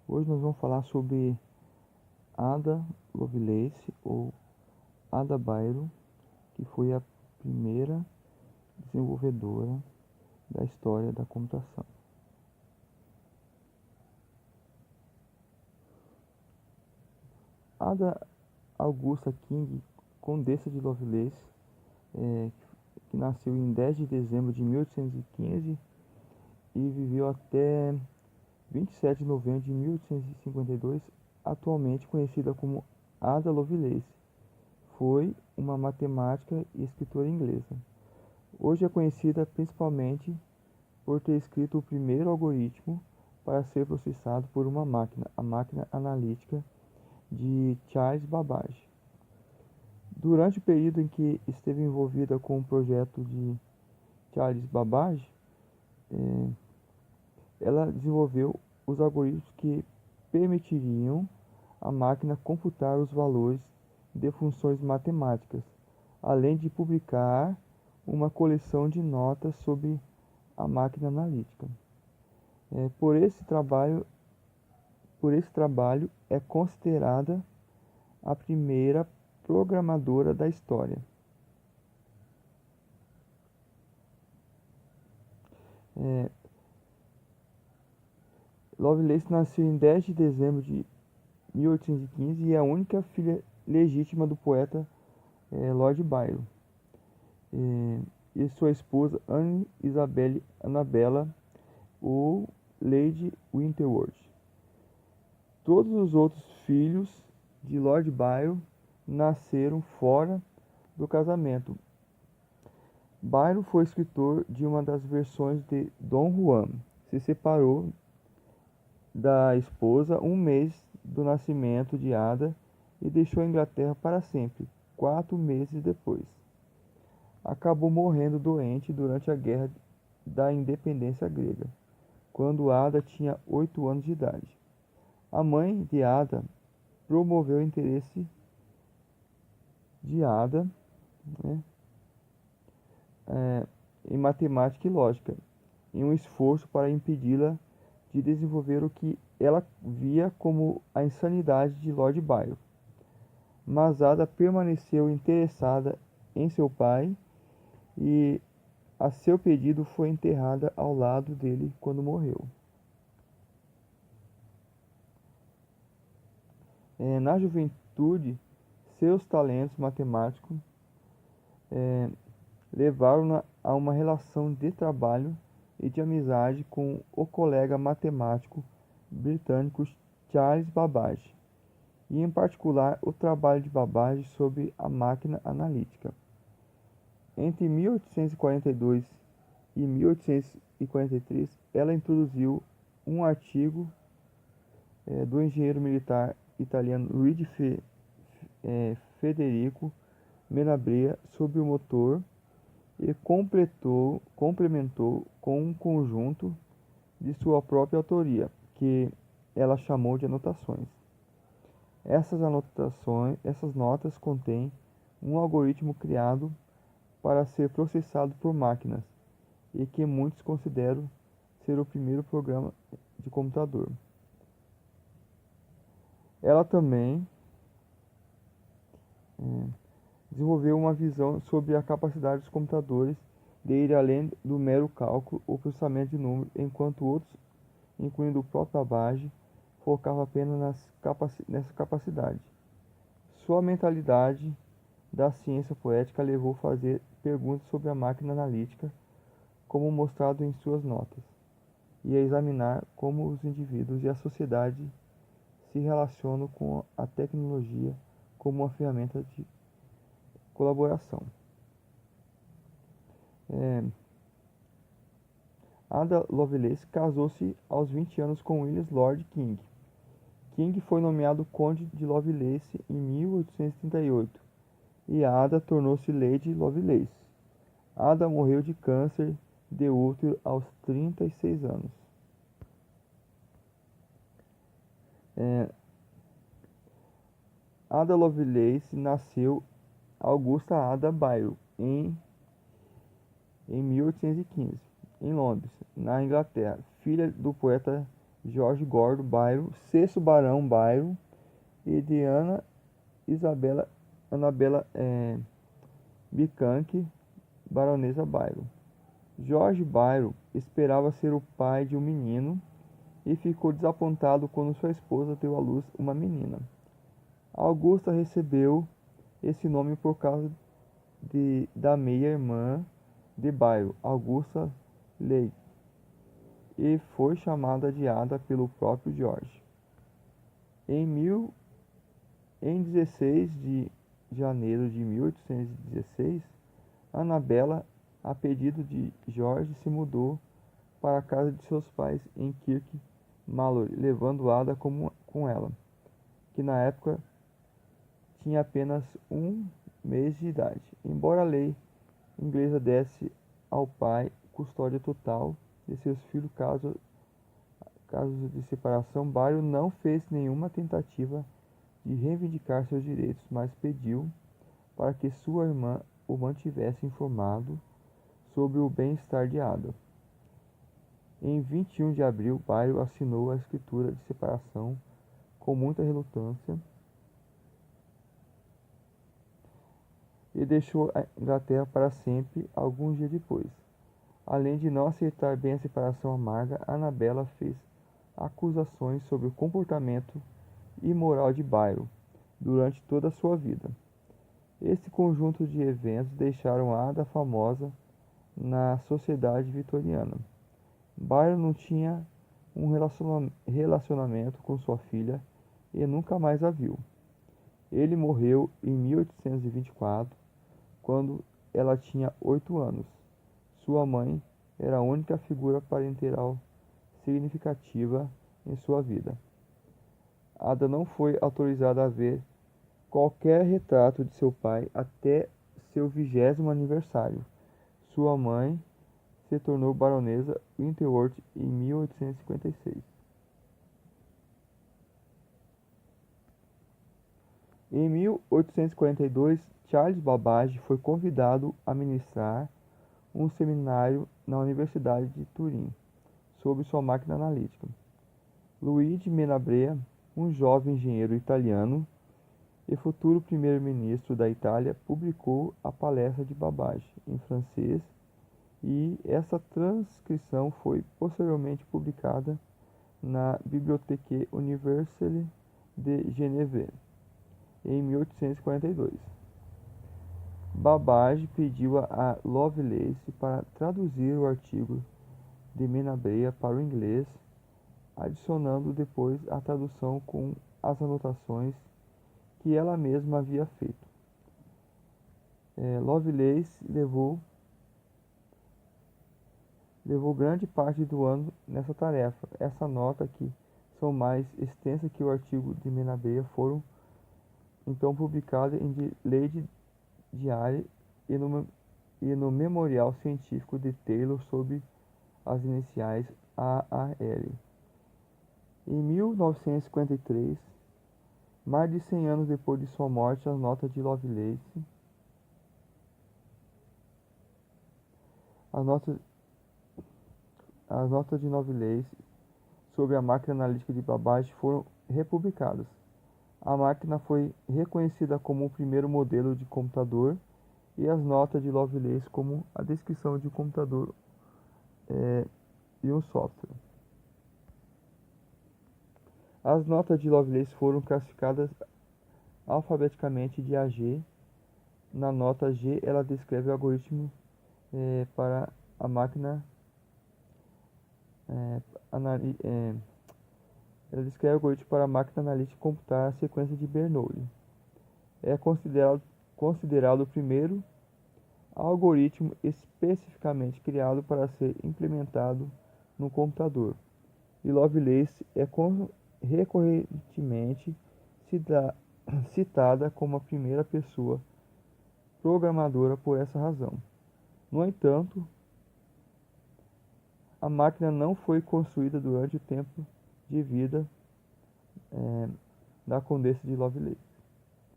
Hoje nós vamos falar sobre Ada Lovelace ou Ada Byron, que foi a primeira desenvolvedora da história da computação. Ada Augusta King, Condessa de Lovelace, que nasceu em 10 de dezembro de 1815 e viveu até 27 de novembro de 1852, atualmente conhecida como Ada Lovelace, foi uma matemática e escritora inglesa. Hoje é conhecida principalmente por ter escrito o primeiro algoritmo para ser processado por uma máquina, a máquina analítica de Charles Babbage. Durante o período em que esteve envolvida com o projeto de Charles Babbage, ela desenvolveu os algoritmos que permitiriam à máquina computar os valores de funções matemáticas, além de publicar uma coleção de notas sobre a máquina analítica. Por esse trabalho é considerada a primeira programadora da história. Lovelace nasceu em 10 de dezembro de 1815 e é a única filha legítima do poeta Lord Byron. E sua esposa Anne Isabel Annabella ou Lady Winterworth. Todos os outros filhos de Lord Byron nasceram fora do casamento. Byron foi escritor de uma das versões de Dom Juan. Se separou da esposa um mês do nascimento de Ada e deixou a Inglaterra para sempre, 4 meses depois. Acabou morrendo doente durante a Guerra da Independência grega, quando Ada tinha 8 anos de idade. A mãe de Ada promoveu o interesse de Ada, né, em matemática e lógica, em um esforço para impedi-la de desenvolver o que ela via como a insanidade de Lord Byron. Mas Ada permaneceu interessada em seu pai e, a seu pedido, foi enterrada ao lado dele quando morreu. Na juventude, seus talentos matemáticos levaram-na a uma relação de trabalho e de amizade com o colega matemático britânico Charles Babbage, e em particular o trabalho de Babbage sobre a máquina analítica. Entre 1842 e 1843, ela introduziu um artigo do engenheiro militar italiano Luigi Federico Menabrea sobre o motor e complementou com um conjunto de sua própria autoria, que ela chamou de anotações. Essas notas contêm um algoritmo criado para ser processado por máquinas e que muitos consideram ser o primeiro programa de computador. Ela também desenvolveu uma visão sobre a capacidade dos computadores de ir além do mero cálculo ou processamento de números, enquanto outros, incluindo o próprio Babbage, focavam apenas nessa capacidade. Sua mentalidade da ciência poética levou a fazer perguntas sobre a máquina analítica, como mostrado em suas notas, e a examinar como os indivíduos e a sociedade se relacionam com a tecnologia como uma ferramenta de colaboração. Ada Lovelace casou-se aos 20 anos com William Lord King. King foi nomeado Conde de Lovelace em 1838 e Ada tornou-se Lady Lovelace. Ada morreu de câncer de útero aos 36 anos. Ada Lovelace nasceu Augusta Ada Byron em 1815, em Londres, na Inglaterra, filha do poeta George Gordon Byron, sexto Barão Byron, e de Ana Isabella Annabella Bicanchi, Baronesa Byron. George Byron esperava ser o pai de um menino e ficou desapontado quando sua esposa deu à luz uma menina. Augusta recebeu esse nome por causa da meia-irmã de Byron, Augusta Leigh, e foi chamada de Ada pelo próprio George. Em 16 de janeiro de 1816, Annabella, a pedido de George, se mudou para a casa de seus pais em Kirk Mallory, levando Ada com ela, que na época tinha apenas um mês de idade. Embora a lei inglesa desse ao pai custódia total de seus filhos casos de separação, Byron não fez nenhuma tentativa de reivindicar seus direitos, mas pediu para que sua irmã o mantivesse informado sobre o bem-estar de Ada. Em 21 de abril, Byron assinou a escritura de separação com muita relutância e deixou a Inglaterra para sempre alguns dias depois. Além de não aceitar bem a separação amarga, Annabella fez acusações sobre o comportamento imoral de Byron durante toda a sua vida. Esse conjunto de eventos deixaram Ada famosa na sociedade vitoriana. Byron não tinha um relacionamento com sua filha e nunca mais a viu. Ele morreu em 1824, quando ela tinha 8 anos. Sua mãe era a única figura parental significativa em sua vida. Ada não foi autorizada a ver qualquer retrato de seu pai até seu 20º aniversário. Sua mãe se tornou baronesa Wentworth em 1856. Em 1842, Charles Babbage foi convidado a ministrar um seminário na Universidade de Turim sobre sua máquina analítica. Luigi Menabrea, um jovem engenheiro italiano e futuro primeiro-ministro da Itália, publicou a palestra de Babbage em francês, e essa transcrição foi posteriormente publicada na Bibliothèque Universelle de Genève em 1842. Babbage pediu a Lovelace para traduzir o artigo de Menabrea para o inglês, adicionando depois a tradução com as anotações que ela mesma havia feito. Lovelace levou grande parte do ano nessa tarefa. Essa nota, que são mais extensas que o artigo de Menabrea, foram então publicadas em Lady Diary e no Memorial Científico de Taylor sob as iniciais AAL. Em 1953, mais de 100 anos depois de sua morte, as notas de Lovelace sobre a máquina analítica de Babbage foram republicadas. A máquina foi reconhecida como o primeiro modelo de computador, e as notas de Lovelace como a descrição de um computador e um software. As notas de Lovelace foram classificadas alfabeticamente de A a G. Na nota G, ela descreve o algoritmo para a máquina analítica computar a sequência de Bernoulli. É considerado o primeiro algoritmo especificamente criado para ser implementado no computador, e Lovelace é recorrentemente citada como a primeira pessoa programadora por essa razão. No entanto, a máquina não foi construída durante o tempo de vida da Condessa de Lovelace.